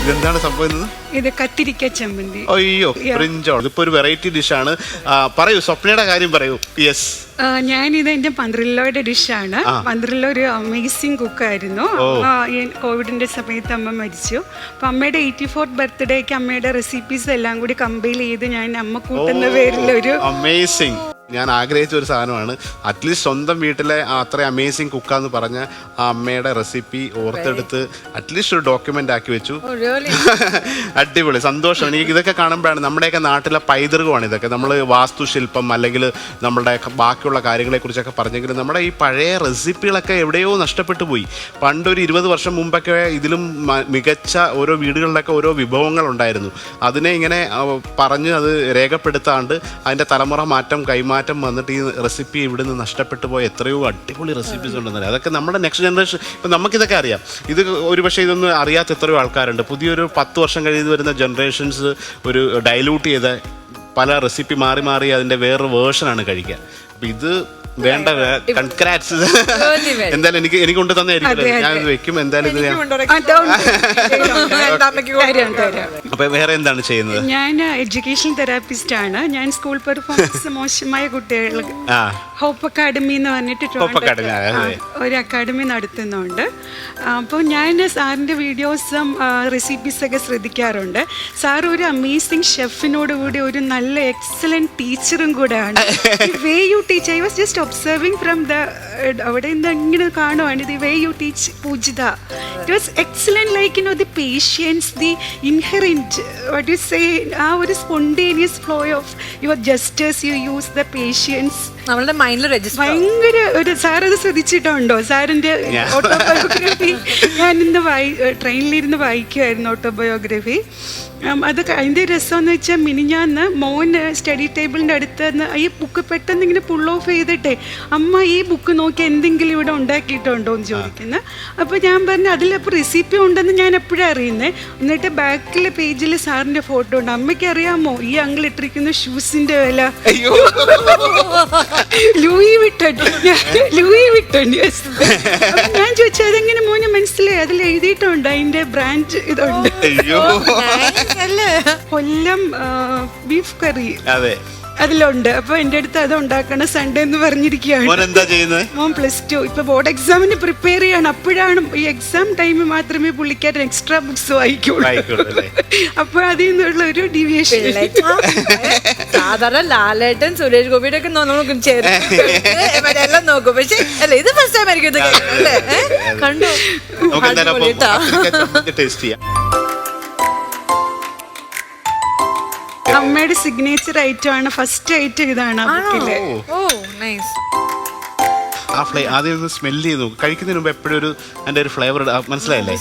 ഇതെന്താണ് സംഭവം? ഇത് കത്തിരിക്ക ചമ്മന്തി. അയ്യോ, ബ്രിഞ്ചോൾ. ഇതിപ്പോ ഒരു വെറൈറ്റി ഡിഷാണ്. പറയൂ, സ്വപ്നയുടെ കാര്യം പറയൂ. യെസ്, ഞാനിത് എന്റെ മന്ത്രിലോയുടെ ഡിഷാണ്. മന്ത്രിലോ ഒരു അമേസിംഗ് കുക്കായിരുന്നു. കോവിഡിന്റെ സമയത്ത് അമ്മ മരിച്ചു. അപ്പൊ അമ്മയുടെ 84th ബർത്ത്ഡേക്ക് അമ്മയുടെ റെസിപ്പീസ് എല്ലാം കൂടി കമ്പൈൽ ചെയ്ത് ഞാൻ അമ്മ കൂട്ടുന്ന പേരിലൊരു അമേസിംഗ്. ഞാൻ ആഗ്രഹിച്ച ഒരു സാധനമാണ്. അറ്റ്ലീസ്റ്റ് സ്വന്തം വീട്ടിലെ അത്ര അമേസിങ് കുക്കാന്ന് പറഞ്ഞ ആ അമ്മയുടെ റെസിപ്പി ഓർത്തെടുത്ത് അറ്റ്ലീസ്റ്റ് ഒരു ഡോക്യുമെന്റ് ആക്കി വെച്ചു. അടിപൊളി, സന്തോഷം. എനിക്ക് ഇതൊക്കെ കാണുമ്പോഴാണ് നമ്മുടെയൊക്കെ നാട്ടിലെ പൈതൃകമാണ് ഇതൊക്കെ. നമ്മൾ വാസ്തുശില്പം അല്ലെങ്കിൽ നമ്മളുടെ ബാക്കിയുള്ള കാര്യങ്ങളെ കുറിച്ചൊക്കെ പറഞ്ഞെങ്കിലും നമ്മുടെ ഈ പഴയ റെസിപ്പികളൊക്കെ എവിടെയോ നഷ്ടപ്പെട്ടു പോയി. പണ്ടൊരു 20 വർഷം മുമ്പൊക്കെ ഇതിലും മികച്ച ഓരോ വീടുകളിലൊക്കെ ഓരോ വിഭവങ്ങൾ ഉണ്ടായിരുന്നു. അതിനെ ഇങ്ങനെ പറഞ്ഞ് അത് രേഖപ്പെടുത്താണ്ട് അതിൻ്റെ തലമുറ കൈമാറ്റം വന്നിട്ട് ഈ റെസിപ്പി ഇവിടുന്ന് നഷ്ടപ്പെട്ടു പോയ എത്രയോ അടിപൊളി റെസിപ്പീസ് ഉണ്ടെന്നല്ലേ. അതൊക്കെ നമ്മുടെ നെക്സ്റ്റ് ജനറേഷൻ, ഇപ്പം നമുക്കിതൊക്കെ അറിയാം. ഇത് ഒരുപക്ഷെ ഇതൊന്നും അറിയാത്ത എത്രയോ ആൾക്കാരുണ്ട്. പുതിയൊരു 10 വർഷം കഴിഞ്ഞ് വരുന്ന ജനറേഷൻസ് ഒരു ഡൈലൂട്ട് ചെയ്ത പല റെസിപ്പി മാറി അതിൻ്റെ വേറൊരു വേർഷനാണ് കഴിക്കുക. അപ്പം ഇത് വേണ്ട, കൺഗ്രാറ്റ്സ്. എന്തായാലും എനിക്ക് കൊണ്ട് തന്നെയായിരിക്കും, ഞാനിത് വെക്കും. എന്തായാലും ഇത് അപ്പൊ വേറെ എന്താണ് ചെയ്യുന്നത്? ഞാൻ എഡ്യൂക്കേഷൻ തെറാപ്പിസ്റ്റ് ആണ്. ഞാൻ സ്കൂൾ പെർഫോമൻസ് മോശമായ കുട്ടികൾക്ക് ഹോപ്പ് അക്കാഡമി എന്ന് പറഞ്ഞിട്ട് ഒരു അക്കാഡമി നടത്തുന്നുണ്ട്. അപ്പോൾ ഞാൻ സാറിൻ്റെ വീഡിയോസും റെസിപ്പീസൊക്കെ ശ്രദ്ധിക്കാറുണ്ട്. സാർ ഒരു അമേസിങ് ഷെഫിനോട് കൂടി ഒരു നല്ല എക്സലന്റ് ടീച്ചറും കൂടെയാണ്. Way you teach, I was just observing from the അവിടെ നിന്ന് ഇങ്ങനെ കാണുവാണ്. The way you teach Poojitha, it was excellent. Like the patience, the inherent what you say, ആ ഒരു spontaneous flow of your gestures, you use the patience. നമ്മളുടെ മൈൻഡിൽ ഭയങ്കര ഒരു. സാർ അത് ശ്രദ്ധിച്ചിട്ടുണ്ടോ? സാറിന്റെ ഓട്ടോബയോഗ്രഫി ഞാൻ ഇന്ന് ട്രെയിനിലിരുന്ന് വായിക്കുമായിരുന്നു ഓട്ടോബയോഗ്രഫി. അത് അതിൻ്റെ രസമെന്ന് വെച്ചാൽ മിനിഞ്ഞാന്ന് മോൻ സ്റ്റഡി ടേബിളിൻ്റെ അടുത്ത് നിന്ന് ഈ ബുക്ക് പെട്ടെന്ന് ഇങ്ങനെ പുൾ ഓഫ് ചെയ്തിട്ടേ, അമ്മ ഈ ബുക്ക് നോക്കി എന്തെങ്കിലും ഇവിടെ ഉണ്ടാക്കിയിട്ടുണ്ടോ എന്ന് ചോദിക്കുന്നത്. അപ്പോൾ ഞാൻ പറഞ്ഞു അതിലപ്പോൾ റെസിപ്പി ഉണ്ടെന്ന് ഞാൻ എപ്പോഴും അറിയുന്നത്. എന്നിട്ട് ബാക്കിലെ പേജിൽ സാറിൻ്റെ ഫോട്ടോ ഉണ്ട്. അമ്മയ്ക്ക് അറിയാമോ ഈ അങ്കിൾ ഇട്ടിരിക്കുന്ന ഷൂസിൻ്റെ വില? Louis Vuitton. ഞാൻ ചോദിച്ചു അതെങ്ങനെ മോനെ മനസ്സിലായി? അതിൽ എഴുതിയിട്ടുണ്ട്, അതിന്റെ ബ്രാൻഡ് ഇതുണ്ട്. കൊല്ലം ബീഫ് കറി അതിലുണ്ട്. അപ്പൊ എന്റെ അടുത്ത് അത് ഉണ്ടാക്കണം സൺഡേ എന്ന് പറഞ്ഞിരിക്കുകയാണ്. മോൻ +2 ഇപ്പൊ ബോർഡ് എക്സാമിന് പ്രിപ്പയർ ചെയ്യാണ്. അപ്പോഴാണ് ഈ എക്സാം ടൈമിൽ മാത്രമേ പുള്ളിക്കാരൻ എക്സ്ട്രാ ബുക്സ് വായിക്കുള്ളൂ. അപ്പൊ അതിൽ നിന്നുള്ള ഒരു ഡീവിയേഷൻ. സാധാരണ ലാലേട്ടൻ സുരേഷ് ഗോപിയുടെ ഒക്കെ നോക്കും, എല്ലാം നോക്കും. പക്ഷെ അല്ല, ഇത് ഫസ്റ്റ് ടൈം ആയിരിക്കും കണ്ടു. അമ്മയുടെ സിഗ്നേച്ചർ ഐറ്റം ആണ്, ഫസ്റ്റ് ഐറ്റം ഇതാണ്. ആദ്യം സ്മെല് ചെയ്തു കഴിക്കുന്നതിന് മുമ്പ് എപ്പോഴും ഒരു അതിന്റെ ഒരു ഫ്ലേവർ മനസ്സിലായില്ലേ?